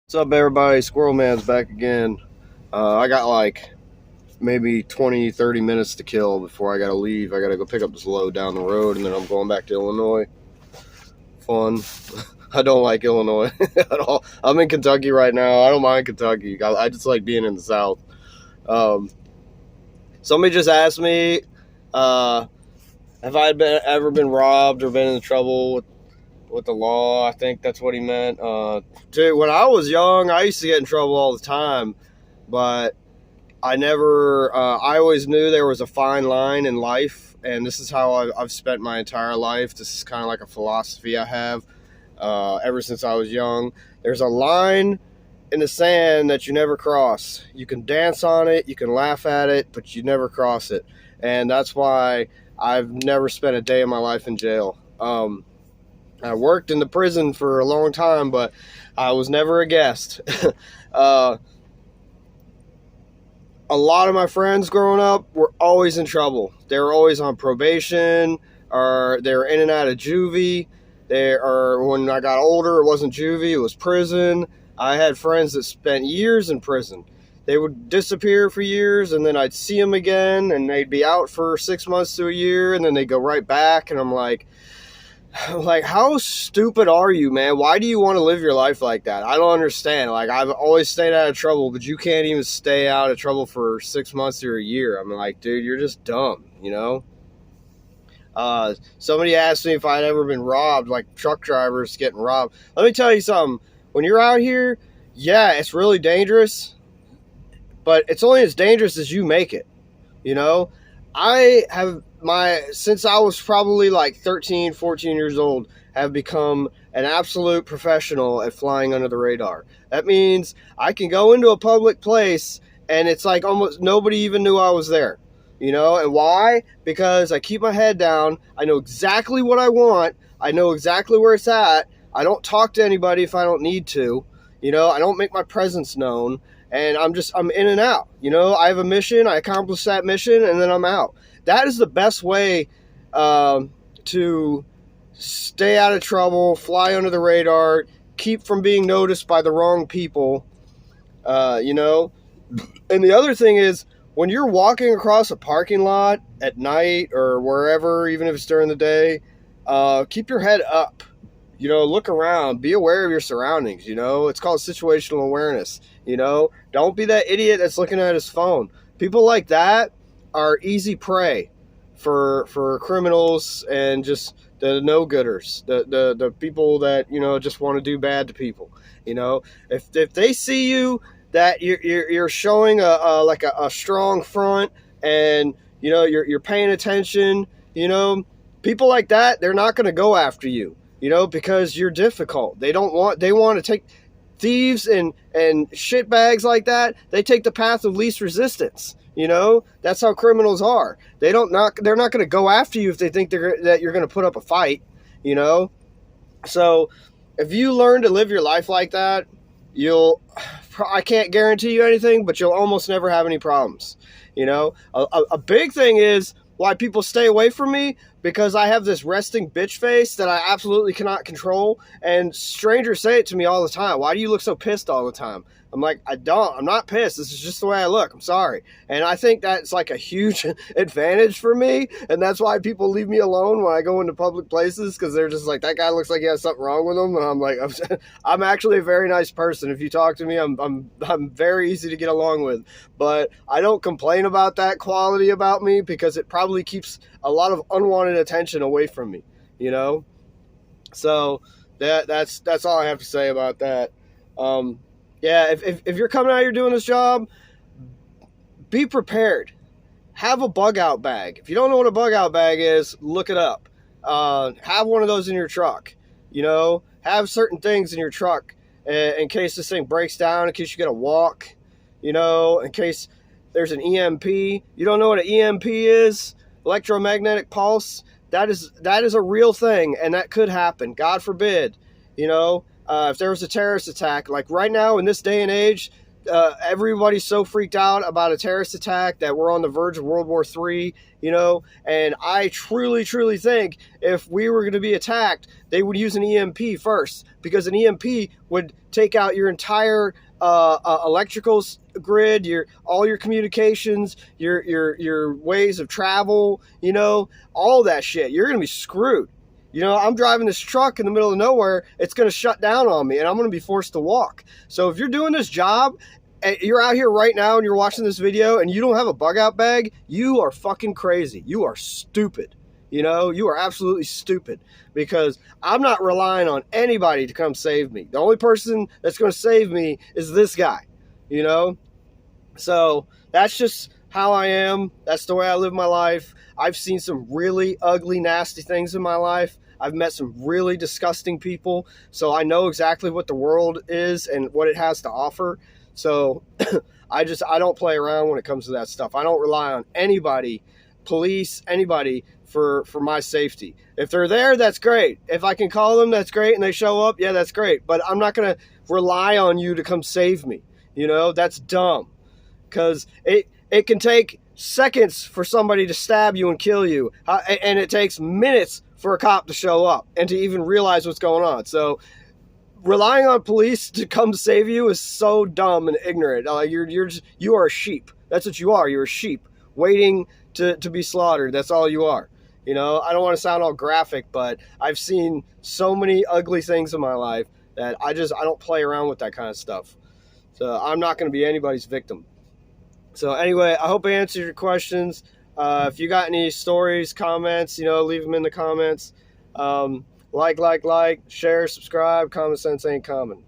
What's up, everybody? Squirrel Man's back again. I got like maybe 20, 30 minutes to kill before I gotta leave. I gotta go pick up this load down the road, and then I'm going back to Illinois. Fun. I don't like Illinois at all. I'm in Kentucky right now. I don't mind Kentucky. I just like being in the South. Um, Somebody just asked me, uh, have I ever been robbed or been in trouble with the law? I think that's what he meant. Dude, when I was young, I used to get in trouble all the time, but I never. I always knew there was a fine line in life, and this is how I've spent my entire life. This is kind of like a philosophy I have ever since I was young. There's a line in the sand that you never cross. You can dance on it, you can laugh at it, but you never cross it, and that's why I've never spent a day of my life in jail. I worked in the prison for a long time, but I was never a guest. uh, a lot of my friends growing up were always in trouble. They were always on probation, or they were in and out of juvie. Or when I got older, it wasn't juvie, it was prison. I had friends that spent years in prison. They would disappear for years, and then I'd see them again, and they'd be out for 6 months to a year, and then they go right back, and I'm like, how stupid are you, man? Why do you want to live your life like that? I don't understand. Like, I've always stayed out of trouble, but you can't even stay out of trouble for 6 months or a year. I'm like, dude, you're just dumb, you know? Somebody asked me if I'd ever been robbed, like truck drivers getting robbed. Let me tell you something. When you're out here, yeah, it's really dangerous, but it's only as dangerous as you make it, you know? Since I was probably like 13, 14 years old, have become an absolute professional at flying under the radar. That means I can go into a public place and it's like almost nobody even knew I was there. You know, and why? Because I keep my head down. I know exactly what I want. I know exactly where it's at. I don't talk to anybody if I don't need to. You know, I don't make my presence known. And I'm in and out. You know, I have a mission. I accomplish that mission, and then I'm out. That is the best way to stay out of trouble, fly under the radar, keep from being noticed by the wrong people. You know, and the other thing is, when you're walking across a parking lot at night or wherever, even if it's during the day, keep your head up. You know, look around, be aware of your surroundings. You know, it's called situational awareness. You know, don't be that idiot that's looking at his phone. People like that are easy prey for criminals and just the no-gooders, the people that, you know, just want to do bad to people. You know, if they see you that you're showing a strong front, and you know you're paying attention, you know, people like that, they're not going to go after you, you know, because you're difficult. They want to take thieves and shitbags like that. They take the path of least resistance. You know, that's how criminals are. They're not going to go after you if they think that you're going to put up a fight, you know. So if you learn to live your life like that, I can't guarantee you anything, but you'll almost never have any problems. You know, a big thing is why people stay away from me, because I have this resting bitch face that I absolutely cannot control. And strangers say it to me all the time. Why do you look so pissed all the time? I'm like, I'm not pissed. This is just the way I look. I'm sorry. And I think that's like a huge advantage for me. And that's why people leave me alone when I go into public places, because they're just like, that guy looks like he has something wrong with him. And I'm like, I'm actually a very nice person. If you talk to me, I'm very easy to get along with. But I don't complain about that quality about me, because it probably keeps a lot of unwanted attention away from me, you know? So that's all I have to say about that. Yeah, if you're coming out here doing this job, be prepared. Have a bug out bag. If you don't know what a bug out bag is, look it up. Have one of those in your truck. You know, have certain things in your truck in case this thing breaks down, in case you got to walk, you know, in case there's an EMP. You don't know what an EMP is? Electromagnetic pulse. That is a real thing, and that could happen. God forbid, you know. If there was a terrorist attack, like right now in this day and age, everybody's so freaked out about a terrorist attack that we're on the verge of World War III, you know, and I truly, truly think if we were going to be attacked, they would use an EMP first, because an EMP would take out your entire electrical grid, all your communications, your ways of travel, you know, all that shit. You're going to be screwed. You know, I'm driving this truck in the middle of nowhere. It's going to shut down on me, and I'm going to be forced to walk. So if you're doing this job, and you're out here right now and you're watching this video and you don't have a bug out bag, you are fucking crazy. You are stupid. You know, you are absolutely stupid, because I'm not relying on anybody to come save me. The only person that's going to save me is this guy, you know? So that's just how I am. That's the way I live my life. I've seen some really ugly, nasty things in my life. I've met some really disgusting people. So I know exactly what the world is and what it has to offer. So I don't play around when it comes to that stuff. I don't rely on anybody, police, anybody, for my safety. If they're there, that's great. If I can call them, that's great, and they show up, yeah, that's great. But I'm not going to rely on you to come save me. You know, that's dumb. Because it can take seconds for somebody to stab you and kill you, and it takes minutes for a cop to show up and to even realize what's going on. So relying on police to come save you is so dumb and ignorant. You are a sheep. That's what you are. You're a sheep waiting to be slaughtered. That's all you are. You know, I don't want to sound all graphic, but I've seen so many ugly things in my life that I don't play around with that kind of stuff. So I'm not going to be anybody's victim. So anyway, I hope I answered your questions. If you got any stories, comments, you know, leave them in the comments. Like, share, subscribe. Common sense ain't common.